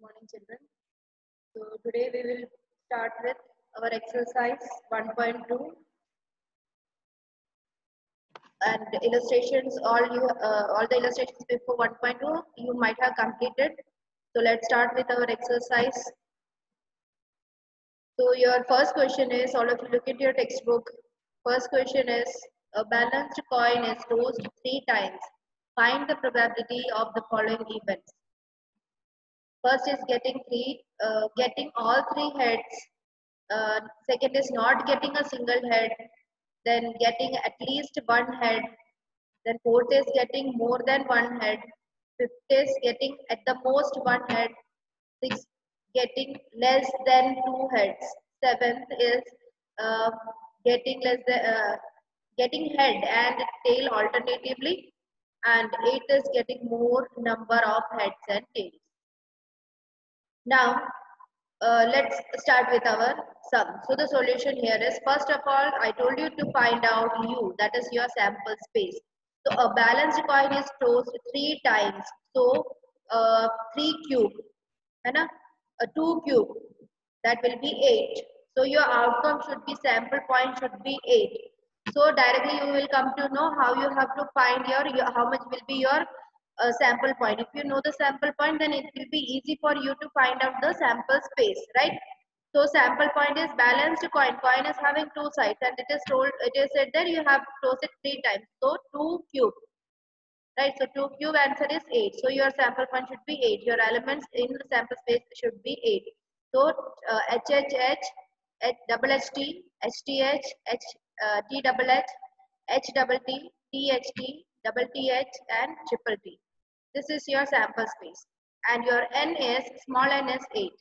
Good morning, children. So today we will start with our exercise 1.2 and illustrations. All the illustrations before 1.2 you might have completed. So let's start with our exercise. So your first question is, all of you look at your textbook. First question is, a balanced coin is tossed 3 times. Find the probability of the following events. First is getting all 3 heads. Second is not getting a single head. Then getting at least 1 head. Then fourth is getting more than 1 head. Fifth is getting at the most 1 head. Sixth, getting less than 2 heads. Seventh is uh, getting head and tail alternatively. And eighth is getting more number of heads and tails. Now, let's start with our sum. So the solution here is, first of all, I told you to find out U, that is your sample space. So a balanced coin is tossed 3 times. So 3 cube, and a 2 cube, that will be 8. So your outcome should be, sample point should be 8. So directly you will come to know how you have to find how much will be your sample point. If you know the sample point, then it will be easy for you to find out the sample space, right? So sample point is balanced coin. Coin is having 2 sides, and it is said that you have to toss it 3 times. So 2 cube, right? So 2 cube answer is 8. So your sample point should be 8. Your elements in the sample space should be 8. So HHH, double HT, HTH, T double H, H double T, THT, double TH, and triple T. This is your sample space, and your n is, small n is 8.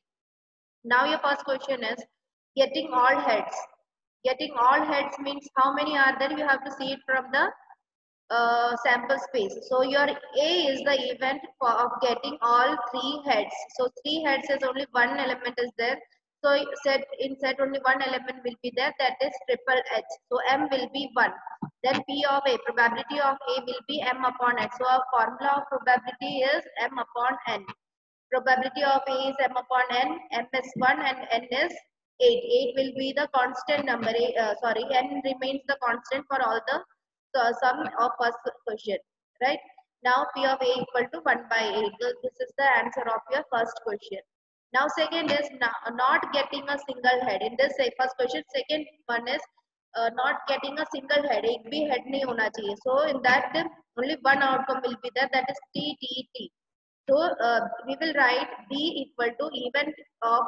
Now your first question is getting all heads. Getting all heads means how many are there? You have to see it from the sample space. So your A is the event of getting all 3 heads. So 3 heads is only 1 element is there. So in set only 1 element will be there, that is triple H. So M will be 1. Then P of A, probability of A will be M upon H. So our formula of probability is M upon N. Probability of A is M upon N. M is 1 and N is 8. 8 will be the constant number. N remains the constant for all the sum of first question, right? Now P of A equal to 1 by 8. So this is the answer of your first question. Now second is not getting a single head. In this first question, second one is not getting a single head. एक भी head नहीं होना चाहिए. So in that only one outcome will be there, that is TTT. So we will write B equal to event of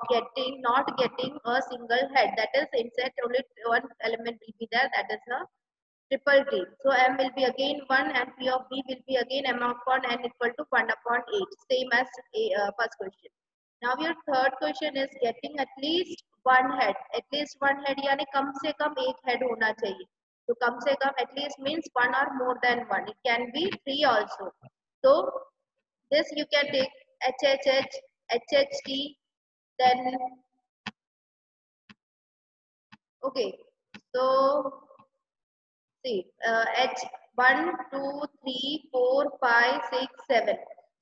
not getting a single head. That is, in set only one element will be there, that is a triple T. So M will be again 1 and P of B will be again M upon N equal to 1 upon 8. Same as first question. Now your third question is getting at least 1 head. At least 1 head यानी कम से कम एक head होना चाहिए. So कम से कम, at least means 1 or more than 1. It can be 3 also. So this you can take HHH, HHT, then okay. So see, H 1 2 3 4 5 6 7.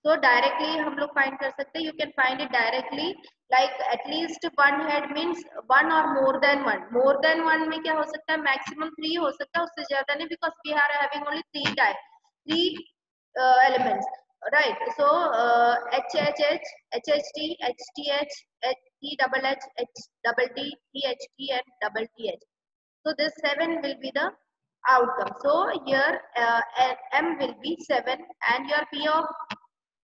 So directly हम लोग find कर सकते हैं. You can find it directly. Like at least 1 head means 1 or more than 1. More than 1 में क्या हो सकता है? Maximum 3 हो सकता है, उससे ज़्यादा नहीं, because we are having only 3 elements. Right. So HHH, HHT, HTH, T double H, H double T, THT, and double TH. So this 7 will be the outcome. So here M will be 7 and your P of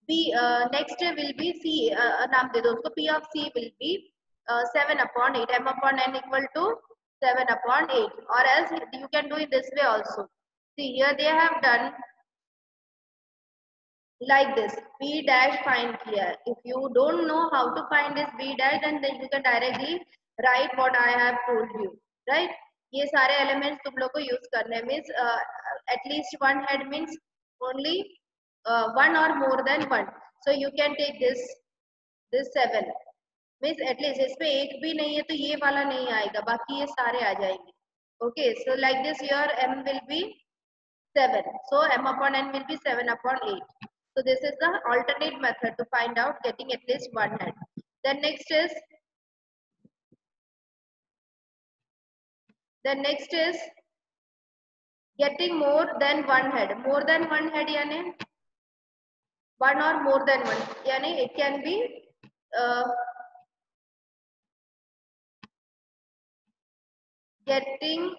B next will be C. नाम दे दो उसको. P of C will be 7 upon 8. M upon N equal to 7 upon 8. Or else you can do it this way also. See, here they have done like this. B dash find here. If you don't know how to find this B dash, then you can directly write what I have told you, right? ये सारे elements तुम लोग को use करने, means at least 1 head means only 1 or more than 1. So you can take this 7 means at least इसमें एक भी नहीं है तो ये वाला नहीं आएगा, बाकी ये सारे आ जाएंगे. Okay, so like this your M will be 7. So M upon N will be 7 upon 8. So this is the alternate method to find out getting at least one head. Then next is getting more than one head. More than one head यानी one or more than one. यानी it can be getting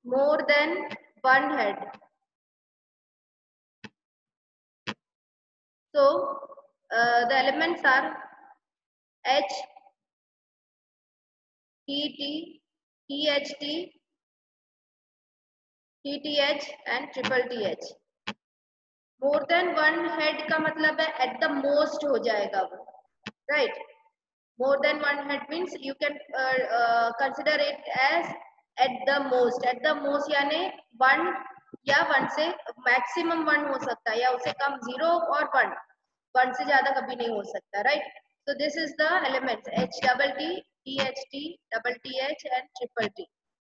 more than one head. So the elements are H, TT, THT, TTH and triple TH. More than one head का मतलब है at the most हो जाएगा वो, right? More than one head means you can consider it as at the most. At the most यानी one या one से maximum one हो सकता है या उससे कम zero और one से ज़्यादा कभी नहीं हो सकता, right? So this is the elements H double T, THT, double TH and triple T.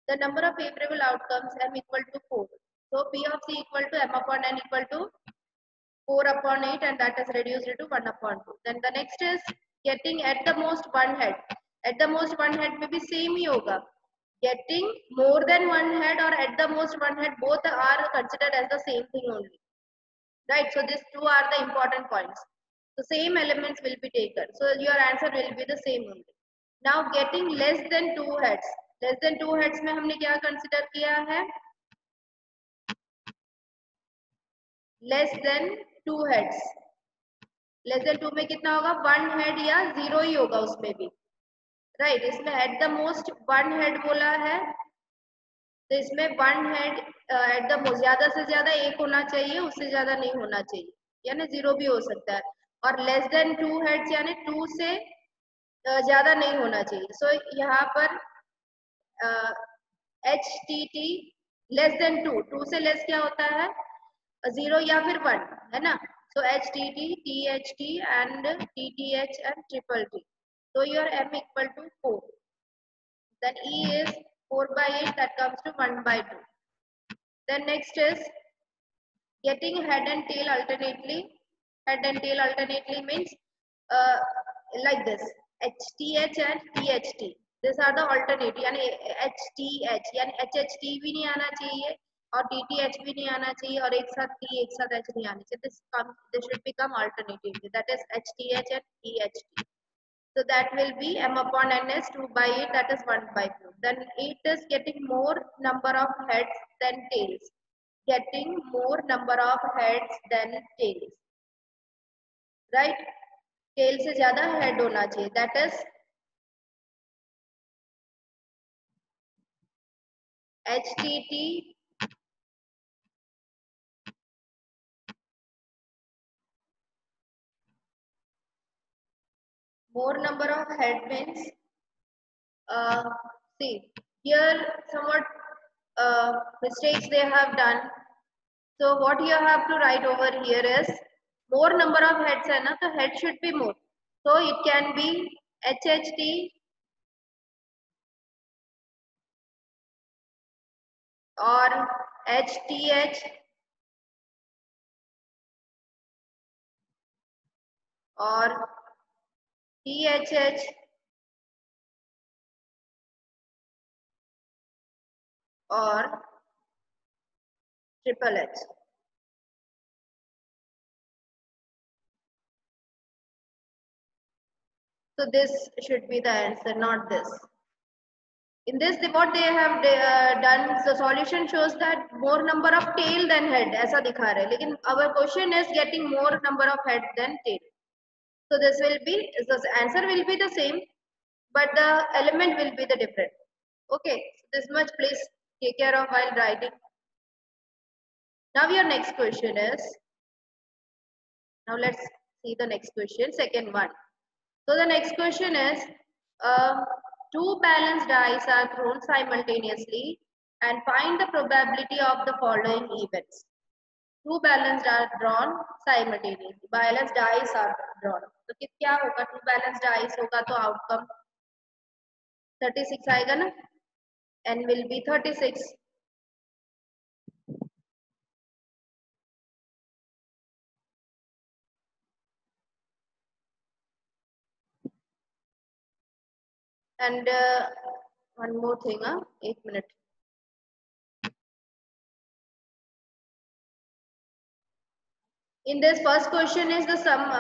The number of favorable outcomes M equal to 4. So P of C equal to M upon N equal to 4 upon 8 and that is reduced to 1 upon 2. Then the next is getting at the most one head. At the most one head में भी same ही होगा. Getting more than one head or at the most one head both are considered as the same thing only. Right? So these two are the important points. The same elements will be taken. So your answer will be the same only. Now getting less than two heads. Less than two heads में हमने क्या consider किया है? Less than two heads. Less than two में कितना होगा one head या जीरो ही होगा उसमें भी राइट इसमें at the most one head बोला है तो इसमें one head at the most ज्यादा से ज्यादा एक होना चाहिए उससे ज्यादा नहीं होना चाहिए यानी जीरो भी हो सकता है और लेस देन टू हेड्स यानी टू से ज्यादा नहीं होना चाहिए सो यहाँ पर H T T less than two से लेस क्या होता है जीरो या फिर वन है ना so HTT, THT and TTH and triple T. So your M equal to 4. Then E is 4 by 8 that comes to 1 by 2. Then next is getting head and tail alternately. Head and tail alternately means like this HTH and THT. These are the alternate यानी HTH यानी HHT भी नहीं आना चाहिए और DTH भी नहीं आना चाहिए और एक साथ T एक साथ H नहीं आना चाहिए this should become alternatively that is HTH and THT so that will be M upon N is 2 by 8 that is 1 by 2 then it is getting more number of heads than tails getting more number of heads than tails right tail से ज्यादा head होना चाहिए that is HTT more number of head means see here somewhat mistakes they have done so what you have to write over here is more number of heads hai na so head should be more so it can be HHT or HTH or THH or triple H. So this should be the answer, not this. In this, what they have done, the solution shows that more number of tail than head. ऐसा दिखा रहे हैं. लेकिन our question is getting more number of head than tail. So this will be the answer will be the same, but the element will be the different. Okay, so this much please take care of while writing. Now your next question is. Now let's see the next question, second one. So the next question is, two balanced dice are thrown simultaneously and find the probability of the following events. Two balanced are drawn simultaneously. Balanced dice are drawn. तो क्या होगा? Two balanced dice होगा तो outcome 36 आएगा ना? N will be 36. And one more thing, 1 minute. In this first question is the sum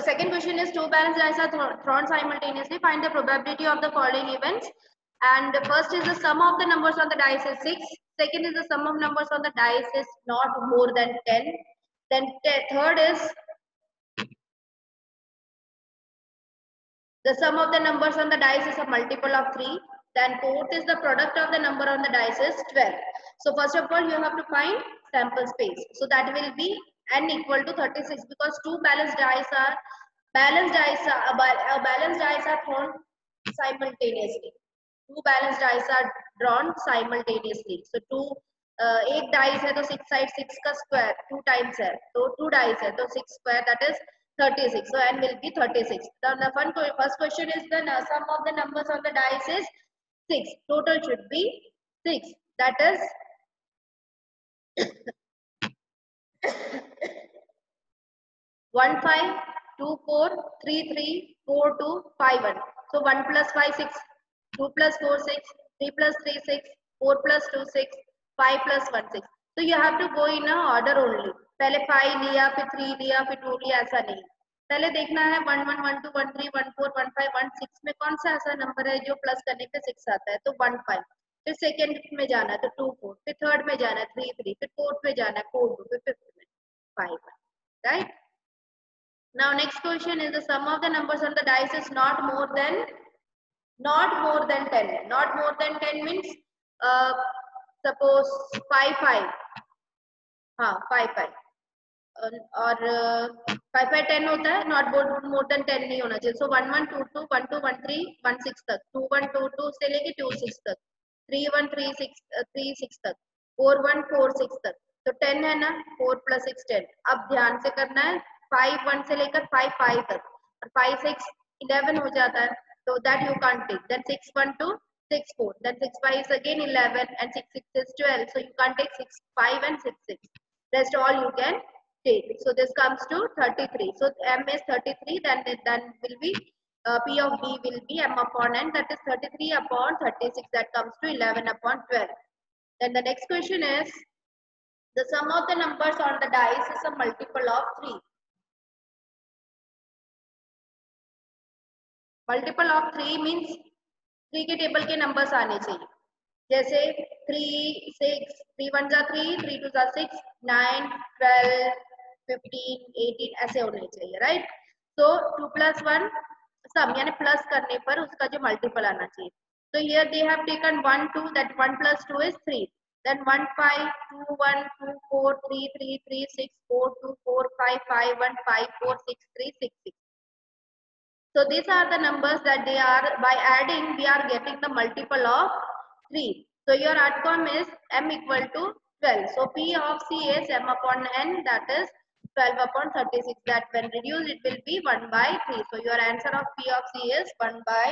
second question is two balanced dice are thrown simultaneously. Find the probability of the following events. And the first is the sum of the numbers on the dice is 6. Second is the sum of numbers on the dice is not more than 10. Then third is the sum of the numbers on the dice is a multiple of 3. Then fourth is the product of the number on the dice is 12. So first of all, you have to find sample space. So that will be n equal to 36 because two balanced dice are thrown simultaneously. Two balanced dice are drawn simultaneously. So two एक dice है तो 6 side 6 का square 2 times है तो 2 dice है तो 6 square that is 36. So n will be 36. The first question is the sum of the numbers on the dice is 6. Total should be 6. That is 1 5 2 4 3 3 4 2 5 1. So 1 plus 5 6, 2 plus 4 6, 3 plus 3 6, 4 plus 2 6, 5 plus 1 6. So you have to go in a order only. पहले 5 लिया फिर 3 लिया फिर 2 लिया ऐसा नहीं. पहले देखना है 1 1 1 2 1 3 1 4 1 5 1 6 में कौन सा ऐसा नंबर है जो प्लस करने पे 6 आता है तो 1 5. फिर सेकंड में जाना है तो 2 4, फिर थर्ड में जाना है 3 3, फिर फोर्थ में जाना है 4 2, फिर फिफ्थ में 5 1. Right. Now next question is the sum of the numbers on the dice is not more than 10. Not more than 10 means uh, suppose 5 5. हाँ 5 5 और 5 5 10 होता है. नॉट मोर देन 10 नहीं होना चाहिए. सो 1 1 2 2 1 2 1 3 1 6 तक 2 1 2 2 से लेके 2 6 तक 3 1 3 6 तक 4 1 4 6 तक. तो 10 है ना 4 plus 6 10. अब ध्यान से करना है 5 1 से लेकर 5 5 तक और 5 6 11 हो जाता है तो that you can't take. Then 6 1 2 6 4, then 6 5 is again 11 and 6 6 is 12. So you can't take 6 5 and 6 6. Rest all you can take. So this comes to 33. So m is 33. Then will be p of b will be m upon n. That is 33 upon 36. That comes to 11 upon 12. Then the next question is the sum of the numbers on the dice is a multiple of 3. Multiple of 3 means 3 के table के numbers आने चाहिए. जैसे 3 6 3 1 जा 3 3 2 जा 6 9 12 15 18 ऐसे होने चाहिए. राइट. तो 2 plus 1 सम यानी प्लस करने पर उसका जो मल्टीपल आना चाहिए. तो here they have taken 1 2 that 1 plus 2 is 3. Then 1 5 2 1 2 4 3 3 3 6 4 2 4 5 5 1 5 4 6 3 6 6. So these are the numbers that they are, by adding we are getting the multiple of 3. So your outcome is m equal to 12. So p of c is m upon n, that is 12 upon 36. That when reduced it will be 1 by 3. So your answer of p of c is 1 by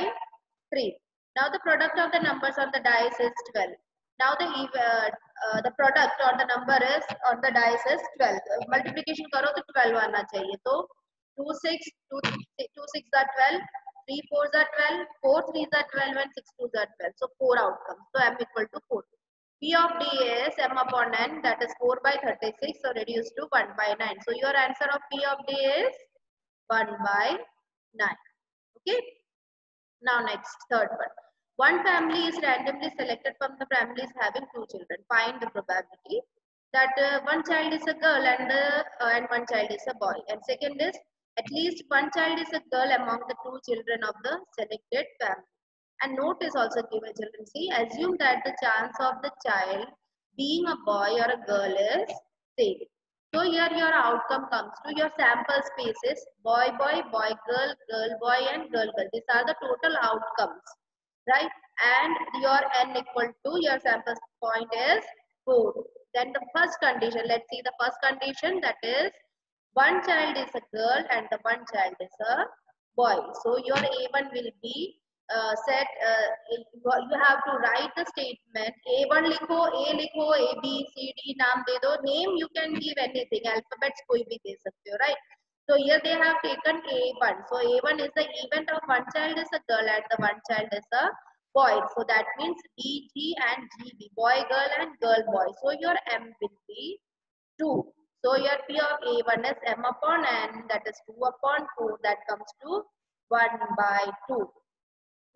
3. Now the product of the numbers on the dice is 12. Now the product or the number is on the dice is 12. Multiplication करो तो 12 आना चाहिए. तो 2 6 2 6 are 12, 3 4s are 12, 4 3s are 12 and 6 2s are 12. So 4 outcomes. So m equal to 4. P of d is m upon n, that is 4 by 36. So reduced to 1 by 9. So your answer of P of d is 1 by 9. Okay. Now next, third one. One family is randomly selected from the families having 2 children. Find the probability that one child is a girl and one child is a boy. And second is at least one child is a girl among the 2 children of the selected family. And note is also given, children. See, assume that the chance of the child being a boy or a girl is same. So here your outcome comes to your sample spaces boy boy, boy girl, girl boy and girl girl. These are the total outcomes, right? And your n equal to your sample point is 4. Then the first condition, let's see the first condition, that is one child is a girl and the one child is a boy. So your A1 will be set, you have to write the statement. A1 लिखो, A लिखो, A B C D नाम दे दो. Name you can give anything, alphabets कोई भी दे सकते हो, right? So here they have taken A1. So A1 is the event of one child is a girl and the one child is a boy. So that means DG and GB, boy, girl and girl, boy. So your M will be 2. So your P of A1 is M upon N, that is 2 upon 4, that comes to 1 by 2.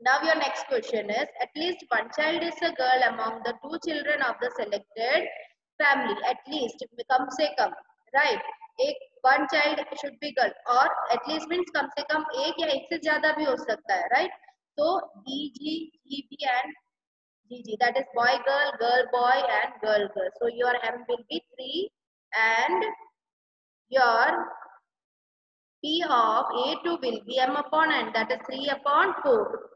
Now your next question is, at least one child is a girl among the two children of the selected family. At least, कम से कम, right? एक one child should be girl, or at least means कम से कम एक या एक से ज़्यादा भी हो सकता है, right? So DG, GB and GG, that is boy, girl, girl, boy and girl, girl. So your M will be 3 and your P of A2 will be M upon N, that is 3 upon 4.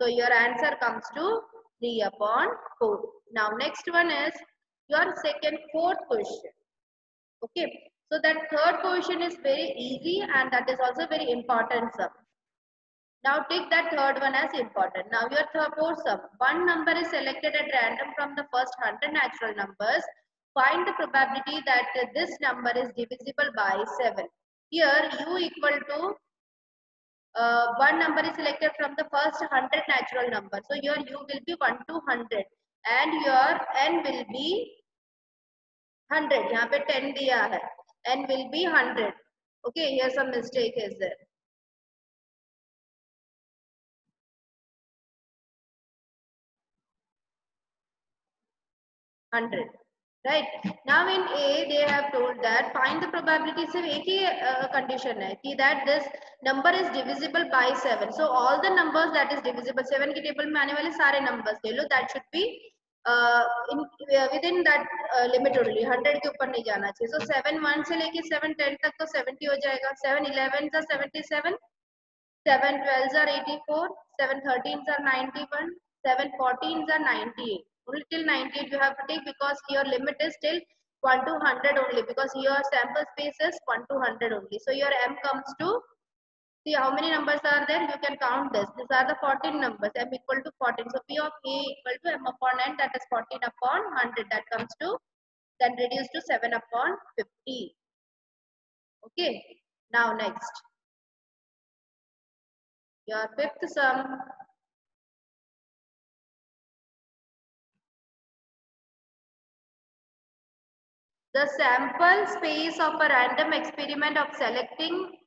So your answer comes to 3 upon 4. Now next one is your fourth question. Okay. So that third question is very easy and that is also very important sum. Now take that third one as important. Now your fourth sum. One number is selected at random from the first 100 natural numbers. Find the probability that this number is divisible by 7. Here u equal to one number is selected from the first 100 natural number. So your u will be 1 to 100 and your n will be 100. यहाँ पे 10 दिया है. N will be 100. Okay, here some mistake is there. 100. Right. Now in A they have told that find the probability. सिर्फ एक ही condition है कि that this number is divisible by 7. So all the numbers that is divisible 7 की table में आने वाले सारे numbers ले लो, that should be within that limit only. 100 के ऊपर नहीं जाना चाहिए. So 7 1 से लेके 7 10 तक तो 70 हो जाएगा. 7 11 are 77, 7 12 are 84, 7 13 are 91, 7 14 are 98. Only till 98 you have to take because your limit is till 1 to 100 only, because your sample space is 1 to 100 only. So your M comes to, see how many numbers are there, you can count this. These are the 14 numbers, M equal to 14. So P of A equal to M upon N, that is 14 upon 100, that comes to, then reduce to 7 upon 50. Okay, now next. Your fifth sum. The sample space of a random experiment of selecting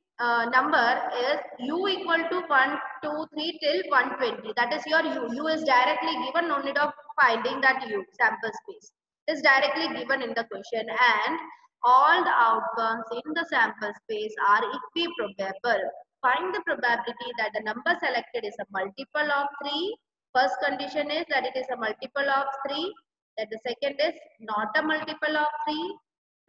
number is u equal to 1, 2, 3 till 120. That is your u. U is directly given, no need of finding that u, sample space. It is directly given in the question and all the outcomes in the sample space are equiprobable. Find the probability that the number selected is a multiple of 3. First condition is that it is a multiple of 3. That the second is not a multiple of 3.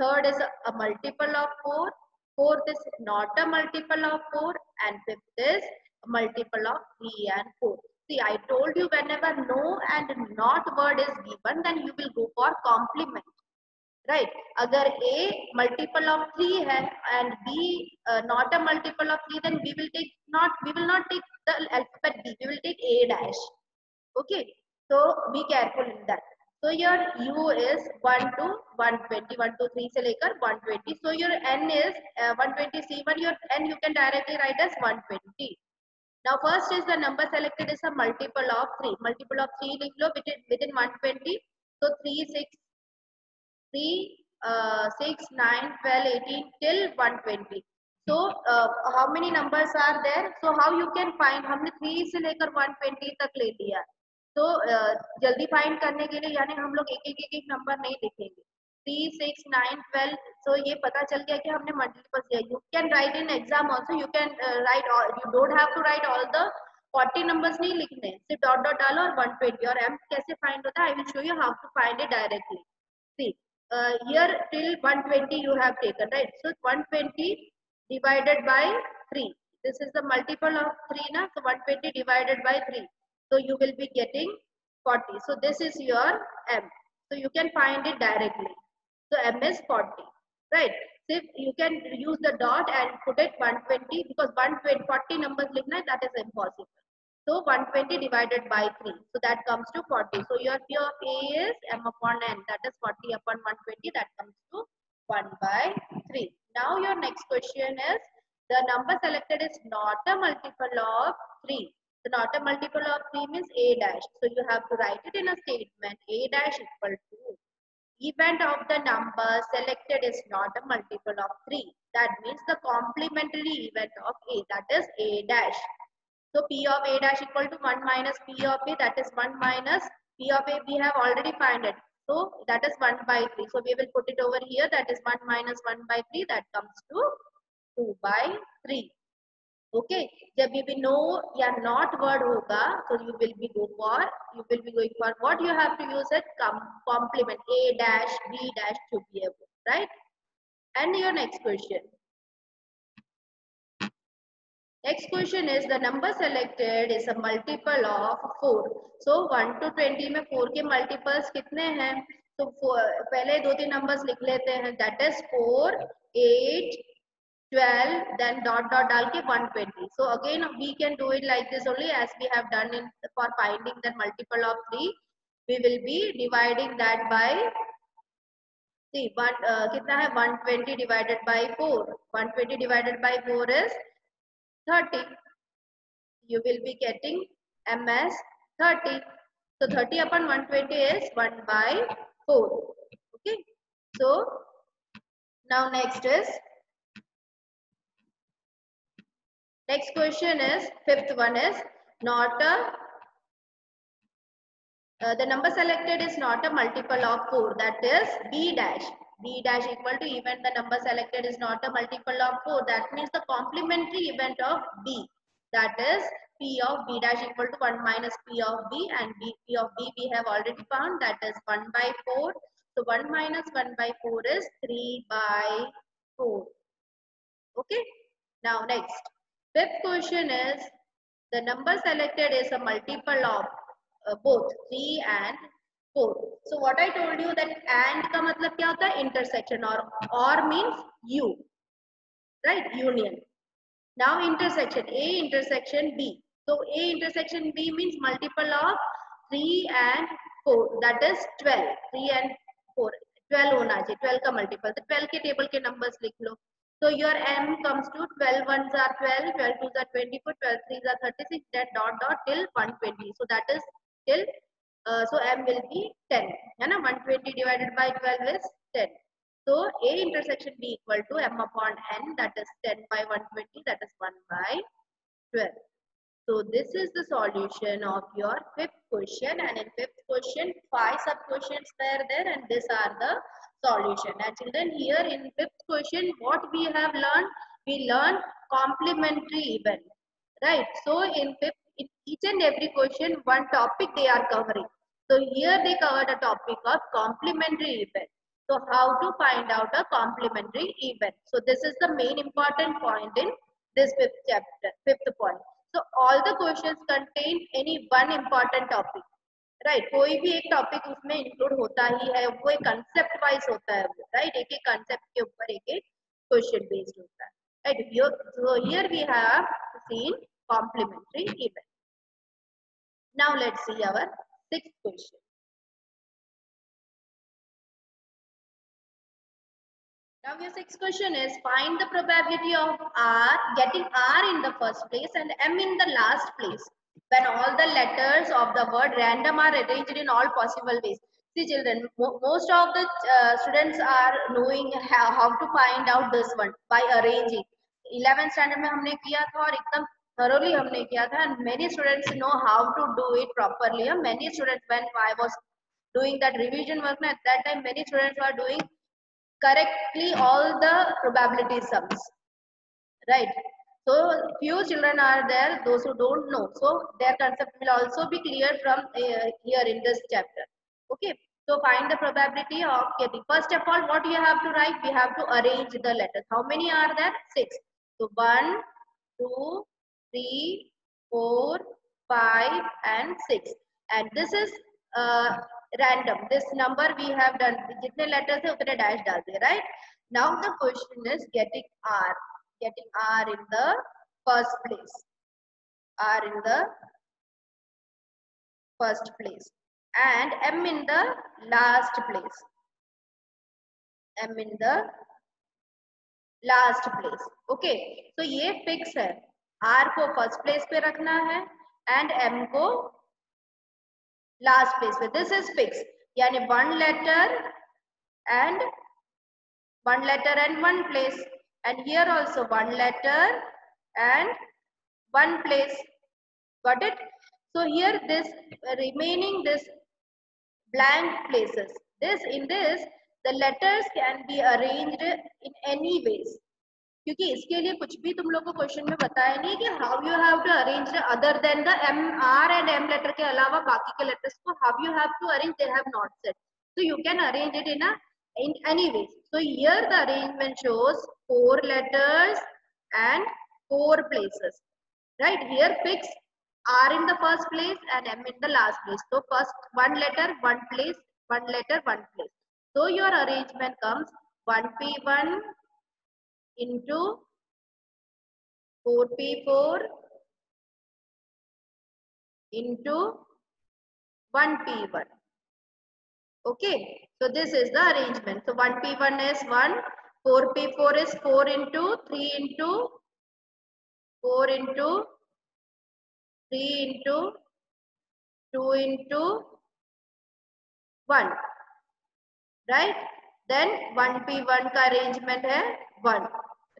Third is a multiple of 4. Fourth is not a multiple of 4. And fifth is a multiple of 3 and 4. See, I told you whenever no and not word is given, then you will go for complement. Right? Agar A multiple of 3 hai and B not a multiple of 3, then we will not take the alphabet B. We will take A dash. Okay. So be careful in that. So your U is 1 to 120, 1 to 3 से लेकर 120. So your N is 120 C1. Your N you can directly write as 120. Now first is the number selected is a multiple of 3. Multiple of 3 लिख लो within 120. So 3, 6, 9, 12, 18 till 120. So how many numbers are there? So how you can find? हमने 3 से लेकर 120 तक ले लिया. तो जल्दी find करने के लिए यानी हम लोग एक नंबर नहीं लिखेंगे. 3, 6, 9, 12. So ये पता चल गया कि हमने मल्टीपल दिया. You can write in exam also. You can write all. You don't have to write all the 40 numbers नहीं लिखने. सिर्फ डॉट डॉट डालो और 120. और M कैसे फाइंड होता है? I will show you how to find it directly. See, here till 120 you have taken, right? So 120 divided by 3. This is the multiple of 3 na. So 120 divided by 3. So you will be getting 40. So this is your M. So you can find it directly. So M is 40, right? So if you can use the dot and put it 120 because 120 40 numbers likhna that is impossible. So 120 divided by 3. So that comes to 40. So your P of A is M upon N. That is 40 upon 120. That comes to 1 by 3. Now your next question is the number selected is not a multiple of 3. So not a multiple of 3 means A dash. So you have to write it in a statement A dash equal to event of the number selected is not a multiple of 3. That means the complementary event of A, that is A dash. So P of A dash equal to 1 minus P of A, that is 1 minus P of A, we have already found it. So that is 1 by 3. So we will put it over here, that is 1 minus 1 by 3, that comes to 2 by 3. Okay, जब ये भी no या not word होगा, so you will be going for what you have to use it complement A dash B dash to be able, right? And your next question. Next question is the number selected is a multiple of 4. So 1 to 20 में 4 के multiples कितने हैं? तो पहले 2-3 numbers लिख लेते हैं. That is 4, 8, 12, then dot dot डाल के 120. So again we can do it like this only as we have done in for finding the multiple of 3. We will be dividing that by कितना है 120 divided by 4. 120 divided by 4 is 30. You will be getting M as 30. So 30 upon 120 is 1 by 4. Okay. So now next question is fifth one is not a the number selected is not a multiple of 4, that is B dash. B dash equal to event the number selected is not a multiple of 4, that means the complementary event of B, that is P of B dash equal to 1 minus P of B, and P of B we have already found, that is 1 by 4. So 1 minus 1 by 4 is 3 by 4. Okay. Now next, fifth question is the number selected is a multiple of both 3 and 4. So what I told you that and का मतलब क्या होता है? Intersection, or means U, right? Union. Now intersection A intersection B. So A intersection B means multiple of 3 and 4. That is 12. 3 and 4. 12 होना चाहिए. 12 का multiple. तो 12 के table के numbers लिख लो. So your M comes to 12 ones are 12, 12 twos are 24, 12 threes are 36, then dot dot till 120. So that is till so M will be 10. है ना? 120 divided by 12 is 10. So A intersection B equal to M upon N, that is 10 by 120, that is 1 by 12. So this is the solution of your fifth question, and in fifth question 5 sub questions were there and these are the solution. And children, here in fifth question what we have learned? We learned complementary event, right? So in each and every question one topic they are covering. So here they covered a topic of complementary event. So how to find out a complementary event? So this is the main important point in this fifth point. So all the questions contain any one important topic, right? कोई भी एक topic उसमें include होता ही है, वो एक concept wise होता है, राइट? एक एक कंसेप्ट के ऊपर एक एक क्वेश्चन बेस्ड होता है, right? So here we have seen complementary event. Now let's see our sixth question. Now your sixth question is find the probability of getting R in the first place and M in the last place when all the letters of the word random are arranged in all possible ways. See children, most of the students are knowing how to find out this one by arranging. 11th standard में हमने किया था और एकदम thoroughly हमने किया था, and many students know how to do it properly. Many students, when I was doing that revision work at that time, many students were doing correctly all the probability sums, right? So few children are there, those who don't know, so their concept will also be clear from here in this chapter. Okay, so find the probability of getting. First of all, what you have to write? We have to arrange the letters. How many are there? 6. So 1, 2, 3, 4, 5 and 6, and this is random. This number we have done, जितने letters है उतने dash डाल दिए, right? Now the question is getting R in the first place, R in the first place, and M in the last place, M in the last place. Okay, तो ये fix है. Are को first place पे रखना है and M को last place पे. This is fix, यानी one letter and one place, and here also one letter and one place. Got it? So here this remaining this blank places, this in this the letters can be arranged in any ways. क्योंकि इसके लिए कुछ भी तुम लोग को question में बताया नहीं कि how you have to arrange other than the M R and M letter के अलावा बाकी के लेटर्स को how you have to arrange, they have not said. So you can arrange it in any ways. So here the arrangement shows 4 letters and 4 places. Right? Here fix R in the first place and M in the last place. So first one letter, one place, one letter, one place. So your arrangement comes 1P1 into 4P4 into 1P1. Okay, so this is the arrangement. So 1P1 is 1, 4P4 is 4 into 3 into 4 into 3 into 2 into 1, right? Then 1P1 का arrangement है 1,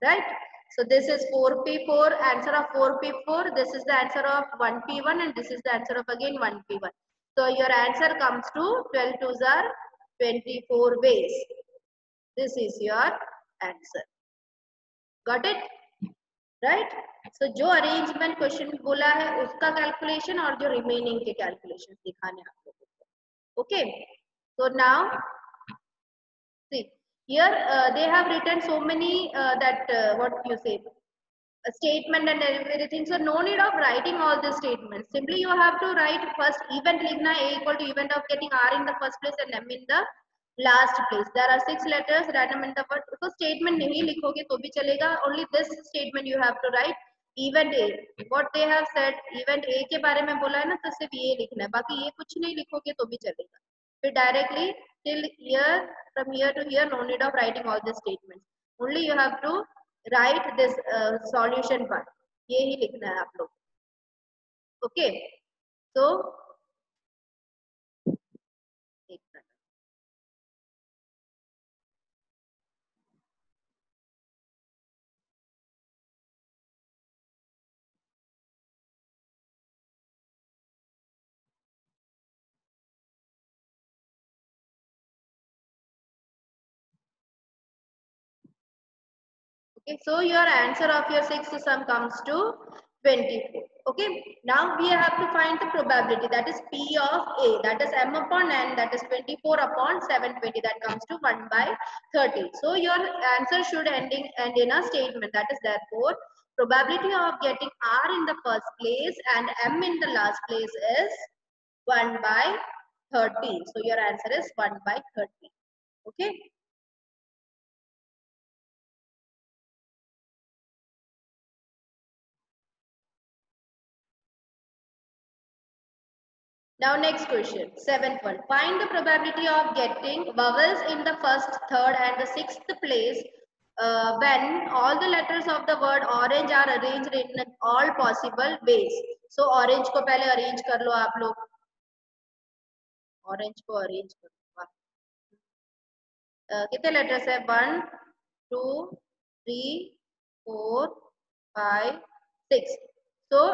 right? So this is 4P4, answer of 4P4. This is the answer of 1P1 and this is the answer of again 1P1. So your answer comes to 12 twos are 24 ways. This is your answer. Got it? Right? So जो arrangement question बोला है उसका calculation और जो remaining के calculation दिखाने आप लोगों को. Okay. So now see here they have written so many what you say a statement and everything. So no need of writing all the statements. Simply you have to write first event लिखना a equal to event of getting r in the first place and m in the last place. There are 6 letters random in the word. So statement नहीं लिखोगे तो भी चलेगा. Only this statement you have to write. Event a, what they have said, event a के बारे में बोला है ना, तो सिर्फ ये लिखना है, बाकी ये कुछ नहीं लिखोगे तो भी चलेगा. फिर directly till here, from here to here, no need of writing all the statements. Only you have to write this solution part. ये ही लिखना है आप लोग. Okay, so एक minute. Okay, so your answer of your sixth sum comes to 24. Okay, now we have to find the probability, that is P of A, that is M upon N, that is 24 upon 720, that comes to 1 by 30. So your answer should end in a statement, that is therefore probability of getting R in the first place and M in the last place is 1 by 30. So your answer is 1 by 30. Okay. Now next question, 7th one. Find the probability of getting vowels in the first, third and the sixth place when all the letters of the word orange are arranged in all possible ways. So orange को पहले arrange कर लो आप लोग. Orange को arrange कर लो. कितने letters है? 1, 2, 3, 4, 5, 6. So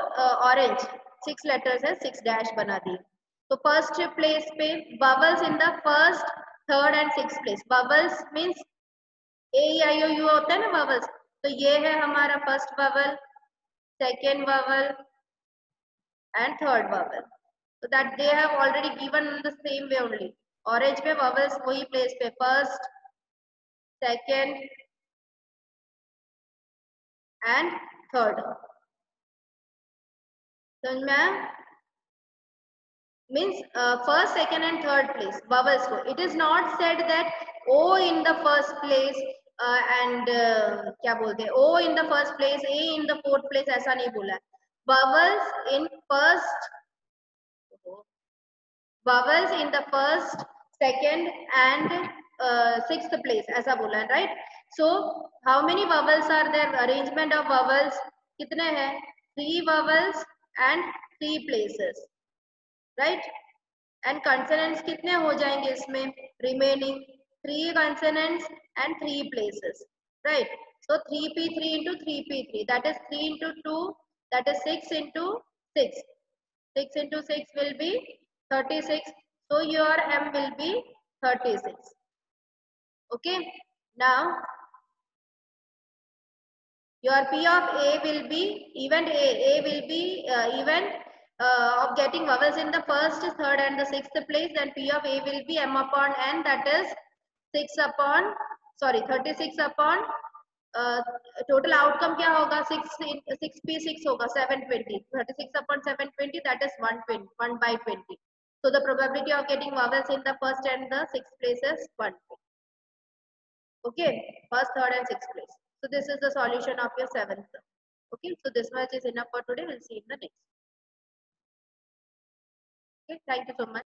orange 6 letters है, 6 dash बना दिए. तो फर्स्ट प्लेस पे bubbles in the first, third and six place. Bubbles means A I O U होता है ना बबल्स, तो ये है हमारा first bubble, second bubble and third bubble. so that they have already given the same way only. Orange पे bubbles वही place पे, फर्स्ट, सेकेंड एंड थर्ड. समझ में? Means first, second and third place vowels को. It is not said that O in the first place and क्या बोलते हैं, O in the first place, A in the fourth place, ऐसा नहीं बोला. Vowels in first, vowels in the first, second and sixth place ऐसा बोला है, right? So how many vowels are there? Arrangement of vowels कितने हैं? 3 vowels and 3 places, right? And consonants कितने हो जाएंगे इसमें? Remaining 3 consonants and 3 places, right? So 3p3 into 3p3, that is 3 into 2, that is 6 into 6. 6 into 6 will be 36. So your M will be 36. Okay. Now your P of A will be event A. A will be event of getting vowels in the first, third and the sixth place. Then P of A will be M upon N, that is 36 upon total outcome क्या होगा? 6p6 होगा 720. 36 upon 720, that is 120, 1 by 20. So the probability of getting vowels in the first and the sixth place is 1. Okay, first, third and sixth place. So this is the solution of your seventh. Okay, so this much is enough for today. We'll see in the next. Okay, thank you so much.